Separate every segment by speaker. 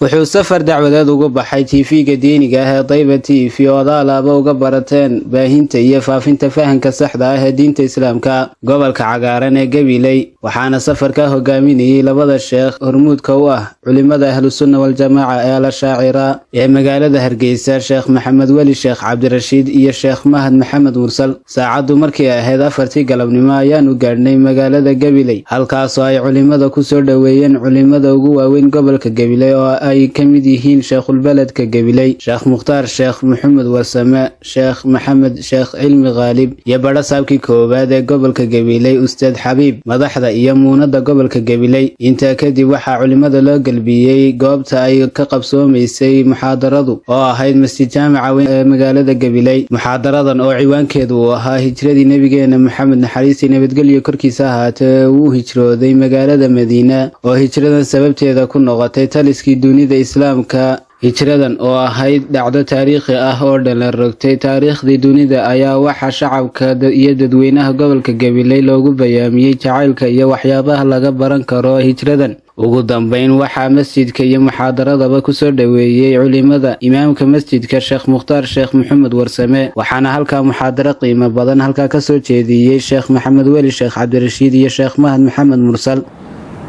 Speaker 1: wuxuu safar dacwadeed uga baxay TV-ga diiniga ah ee Dayba TV oo alaaba uga barateen baahinta iyo faafinta fahanka saxda ah ee diinta Islaamka gobolka cagaaran ee Gabiley waxaana safarka hogaaminayay labada sheekh hormuudka u ah culimada ahlus sunna wal jamaa ee la shaacira ee magaalada Hargeysa Sheekh Maxamed Wali Sheekh Cabdirashiid iyo Sheekh Mahad Maxamed Mursal saacadu markii ahayd 4 galabnimo ayaanu gaadhnay magaalada Gabiley halkaas oo ay culimada ku soo dhaweeyeen culimada ugu waaweyn gobolka Gabiley oo ay kamid yihiin Sheekhul Baladka Gabiley Sheekh Mukhtaar Sheekh Maxamed Warsame Sheekh Maxamed Sheekh Cilmi Ghalib iyo barasaabkii koobaad ee gobolka Gabiley Ustaad Xabiib madaxda iyo muunada gobolka Gabiley inta kadib waxa culimada loo galbiyay goobta ay ka qabsoomaysay muxaadaradu oo ahayd masjid jaamaca weyn ee magaalada Gabiley muxaadaradan oo ciwaankeedu ahaa hijradii nabigeena Maxamed naxariis iyo nabadgelyo korkiisa ahaatee uu hijrooday magaalada Madiina oo hijradan sababteeda ku noqotay taliskii dunida islaamka hijradan oo ahayd dhacdo taariikhi ah oo dhalan rogtay taariikhdii dunida ayaa waxa shacabka iyo dadweynaha gobolka Gabiley loogu bayaamiyay jacaylka iyo waxyaabaha laga baran karo hijradan ugu dambeyn waxa masjidka iyo muxaadaradaba ku soo dhaweeyay culimada imaamka masjidka Sheekh Mukhtaar Sheekh Maxamed Warsame waxaana halka muxaadaro qiimo badan halka ka soo jeediyay Sheekh Maxamed Wali Sheekh Cabdirashiid iyo Sheekh Mahad Maxamed Mursal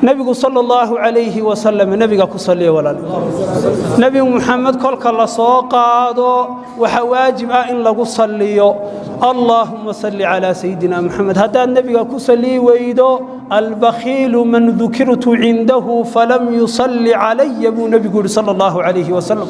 Speaker 2: nabigu sallallahu alayhi wa sallam nabiga ku saliyo walaal nabi Muhammad kolka la soo qaado waxa waajib ah in lagu saliyo Allahumma salli ala sayidina Muhammad hada nabiga ku sali weydo البخيل من ذكرت عنده فلم يصلي علي نبي صلى الله عليه وسلم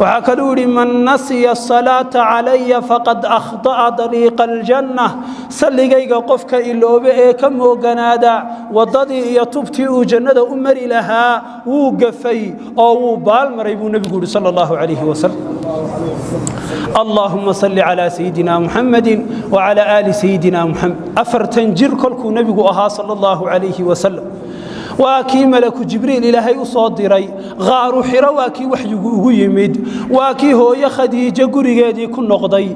Speaker 2: وعكدوا من نسي الصلاة علي فقد أخطأ طريق الجنة سلقيق قفك إلوبئ كم وقنادا وضدي يتبتئ جنة أمر لها وقفي أو بالمريب نبي صلى الله عليه وسلم اللهم صل على سيدنا محمد وعلى آل سيدنا محمد أفرتنجر كلكو نبي صلى الله عليه وسلم واكي ملك جبريل إلهي أصادري غار حرواكي وحيو يمد واكي هو يا خديجة قريقادي كن نقضي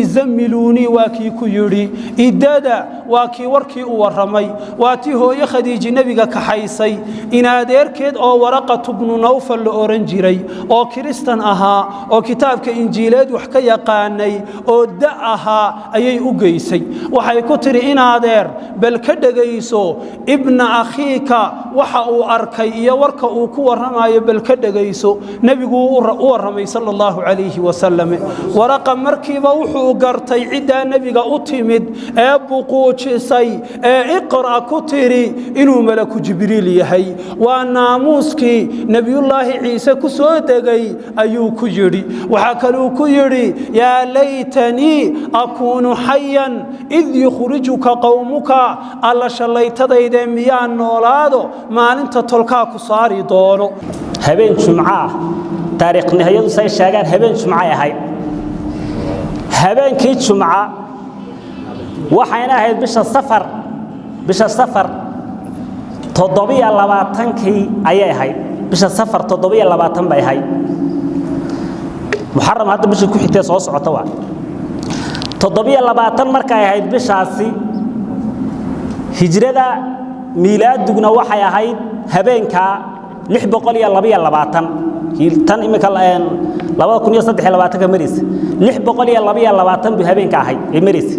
Speaker 2: زملوني واكي كيري إدادا واكي وركي ورمي واتي هو يا خديجة نبيك كحيسي إنادير كيد أو ورقة ابن نوفل لأورنجيري أو كريستان أها أو كتاب كإنجيلات وحكي قاني أو دعها أي أقيسي وحي كتر إنادير بل كدقيسو ابن أخيك وحأو أركي يورك أوكو ورماي بالكدقيسو نبيقو ورمي صلى الله عليه وسلم ورقم مركب وحو قرتي عدا نبيق أتمد أبو قوشي اقرأ كتري إنو ملك جبريل يهي وناموسكي نبي الله عيسى كسودقي أيو كجري وحكلو كجري يا ليتني أكون حيا إذ يخرجك قومك ألا شليت ذي ميان نولادو maalinta tolka ku saari doono habeen jumca taariikh nihayadu say sheegaan habeen jumca yahay habeenkii jumca waxayna ahayd bisha safar 720kii ayay ahayd bisha safar 720 bay ahayd muharram hadda bisha ku xigtay soo socota waa 720 markay ahayd bishaasi hijrada miilaaduguna waxay ahayd habeenka 622 tan imika 2023 ka maris 622 bi habeenka ahayd maris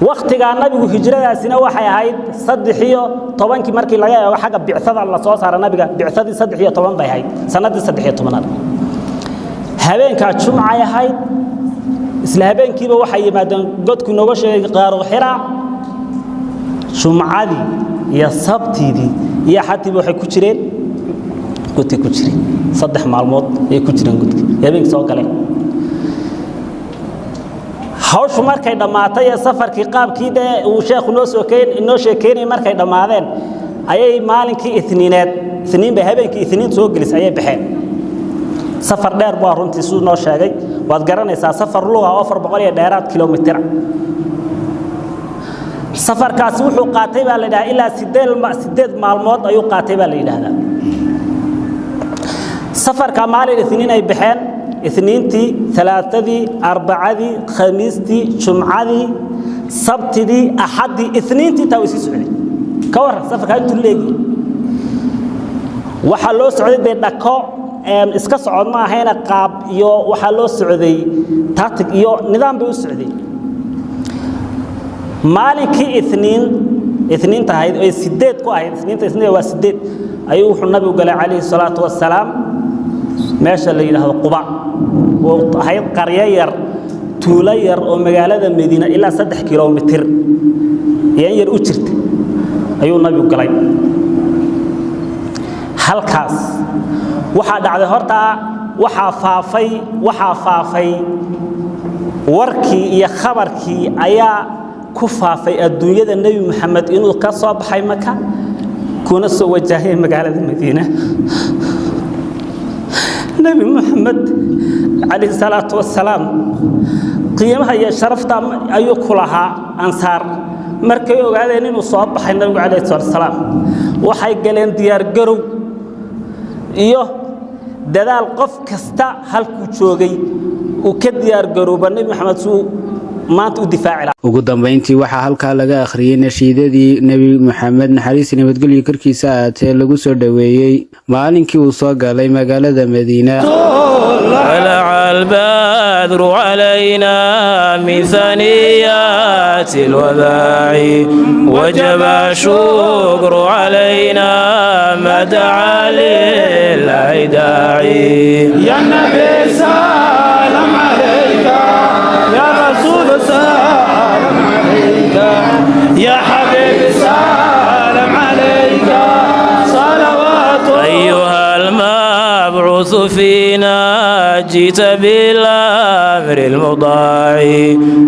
Speaker 2: waqtiga nabigu hijradaasina waxay ahayd 13 markii laga eego xaga bicada la soo saaray nabiga bicadii 13 bay ahayd sanadii 13 habeenka jumca ay ahayd isla habeenkiiba waxay yimaadeen godku nooga sheegay qaaro xira jumcadi iyo sabtidi iyo xatiba waxay ku jireen godki ku jireen 3 maalmood ay ku jireen godki habeen soo galeen hawshu markay dhamaatay safarkii qaabkii uu sheekhu noo sheekeynay markay dhamaadeen ayay maalinkii Isniin bay habeenkii Isniin soo gelis ayay baxeen safar dheer baa runtii soo noo sheegay waad garanaysaa safar luga oo 400 dheeraad kilomitir safarkaas wuxuu qaatay baa la yiraahdaa ilaa 8 maalmood ayuu qaatay baa la yiraahdaa safarka maalin Isniin ay baxeen Isniintii Talaatadii Arbacadii Khamiistii Jumcadii Sabtidii Axadii Isniintii taawisi socday ka war safarka intuu leeyahay
Speaker 3: waxaa loo socday bay dhaqo iska socod ma ahayna qaab iyo waxaa loo socday tactic iyo nidaam bay u socday maalinkii اثنين tahayd ay 8 ku ahayd isniinta waa 8 ayuu wuxuu nabigu galay kaleey salaatu wassalaam meesha la yiraahdo Quba oo ahayd qaryo yar tuulo yar oo magaalada Madiina ilaa 3 kiiloomitir yar u jirtay ayuu nabigu galay halkaas waxa dhacday horta waxa faafay warkii iyo khabarkii ayaa ku faafay adduunyada nabi maxamed inuu ka soo baxay Maka kuna soo wajahay magaalada Madiina nabi maxamed alayhi salaatu wassalaam qiimaha iyo sharafta ayuu ku lahaa ansaar markay ogaadeen inuu soo baxay nabi alayhi salaatu wassalaam waxay galeen diyaar garow iyo dadaal qof kasta halku joogay oo ka diyaar garooba nabi maxamed suu maanta u difaaci
Speaker 1: ugu dambeyntii waxa halka laga akhriyay nashiidadii nabi maxamed naxariis nabadgelyo karkiisa aatee lagu soo dhaweeyay maalinkii uu soo galay magaalada Madiina
Speaker 4: البدر علينا من ثنيات الوداع وجب الشكر علينا ما دعا لله داعي
Speaker 2: يا نبي سلام عليك يا رسول سلام عليك يا حبيب سلام عليك صلوات
Speaker 4: أيها المبعوث فينا جئت بالأمر المضاع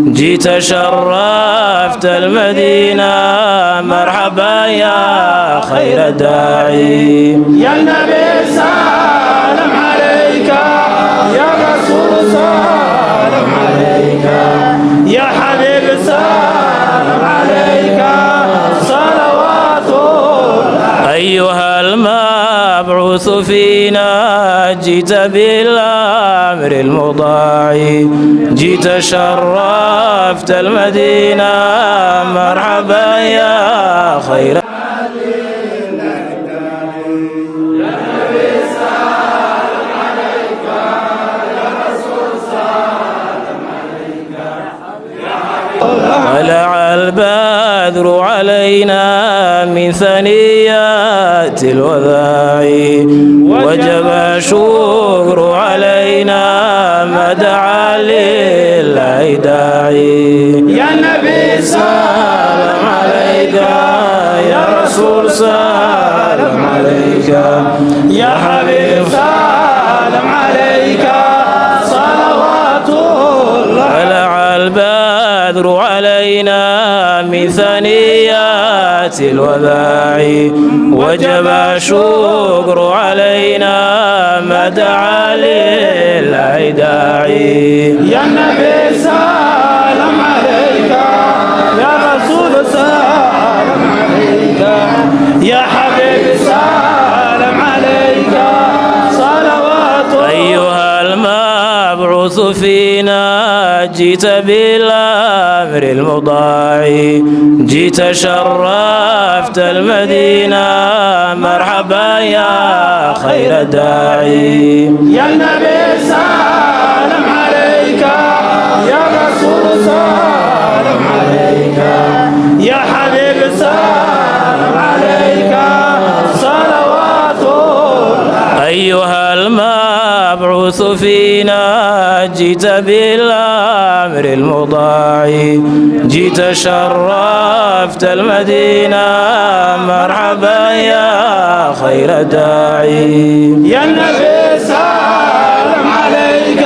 Speaker 4: جئت شرفت المدينة مرحبا يا خير داعي
Speaker 2: يا نبي سلام عليك يا رسول سلام عليك يا حبيب سلام عليك صلوات
Speaker 4: أيها المبعوث فينا جئت بالأمر المضاع جئت شرفت المدينة مرحبا يا خير طلع البدر علينا من ثنيات الوداع وجب الشكر علينا ما دعا لله داعي
Speaker 2: يا نبي سلام عليك يا رسول سلام عليك يا حبيب سلام عليك صلوات الله
Speaker 4: طلع البدر علينا من ثنيات الوداع وجب الشكر علينا ما دعا لله داعي
Speaker 2: يا نبي سلام عليك يا رسول سلام عليك يا حبيب سلام عليك صلوات
Speaker 4: أيها المبعوث فينا جئت بالأمر المضاع جئت شرفت المدينة مرحبا يا خير داعي
Speaker 2: يا نبي سلام عليك يا رسول سلام عليك يا حبيب سلام عليك صلوات
Speaker 4: أيها المبعوث فينا جئت بالأمر المضاع جئت شرفت المدينة مرحبا يا خير داعي
Speaker 2: يا نبي سلام عليك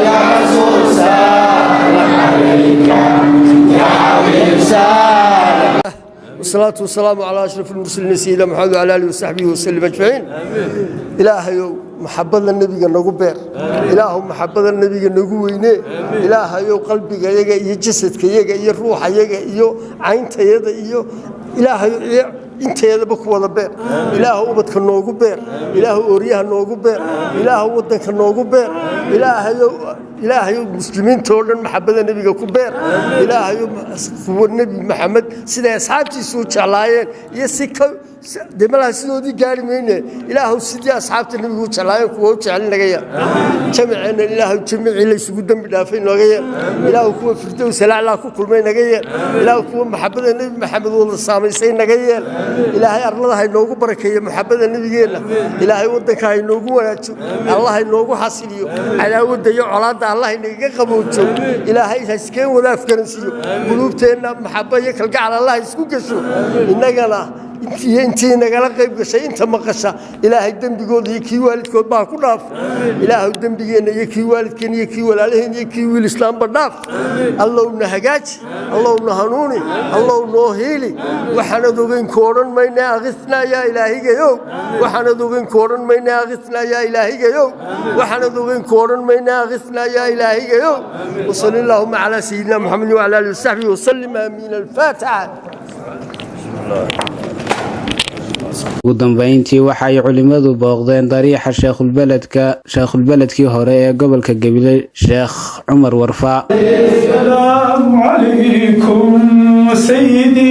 Speaker 2: يا رسول سلام عليك يا حبيب سلام
Speaker 5: والصلاة والسلام على أشرف المرسلين سيدنا محمد وعلى آله وصحبه وسلم أجمعين. إلهي محبة النبي نجوبر إلهي محبة النبي نجوينه إلهي قلبك يجا جسدك يجا الروح يجا عين تيدا إلهي أنت يا ذبك ولا بير إله أبدك النوجو بير إله أوريها النوجو بير إله ودك النوجو بير إله إلهي المسلمين تولن محبة النبي كبير إلهي هو النبي محمد سيدي أصحابتي سوتش علاين يسكوا دملا سيدي قال منه إلهي سيدي أصحابتي النبي سوتش علاين كوتش علينا جيا جمعنا إلهي جمع إلى سجودنا بدافين وجيا إلهي كوا فردوس لا لا كل ما نجيا إلهي كوا محبة النبي محمد والله الصامي سين نجيا إلهي الله هاي نوجو بركة محبة النبي جينا إلهي ودك هاي نوجو ولا الله هاي نوجو حاصليو على ود يعلان الله إنك قبوتشو إلهي هسكين ولا فكرنسيو قلوبتنا محبة يكل على الله يسكوك شو إنك لا انتي نقلا قيب قشي انت مقشا إلهي الدم بيقول يكي والد كود باكو ناف إلهي الدم بيقول يكي والد كن يكي والالهين يكي والإسلام بالناف الله نهجاج الله نهنوني الله نوهيلي وحنا دوغين كورن مينا أغثنا يا إلهي يو وحنا دوغين كورن مينا أغثنا يا إلهي يو وحنا دوغين كورن مينا أغثنا يا إلهي يو وصلى اللهم على سيدنا محمد وعلى آله وصحبه وسلم آمين الفاتحة
Speaker 1: ugu dambeyntii waxay culimadu booqdeen dariixa sheekhulbeledkii hore ee gobolka Gabiley Sheekh Umar Warfa.
Speaker 6: Assalamu alaykum sayyidi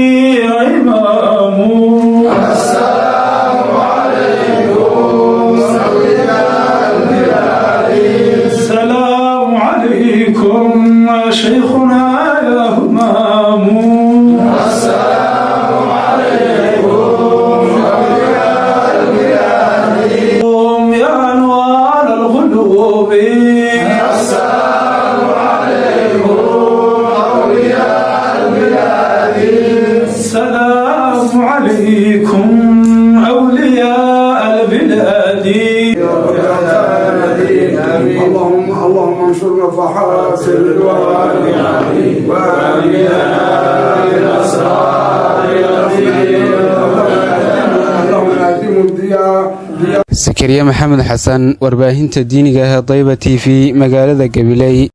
Speaker 6: imamu. Assalamu alaykum sayyidi al-bilad. Assalamu alaykum shaykhuna ya imamu.
Speaker 7: اللهم انصرنا فحاصل الوالي وآلنا بالأسرار اللهم نادم الضياء
Speaker 1: Zakariya Maxamed Xasan warbaahinta diiniga ah ee Dayba TV magaalada Gabiley.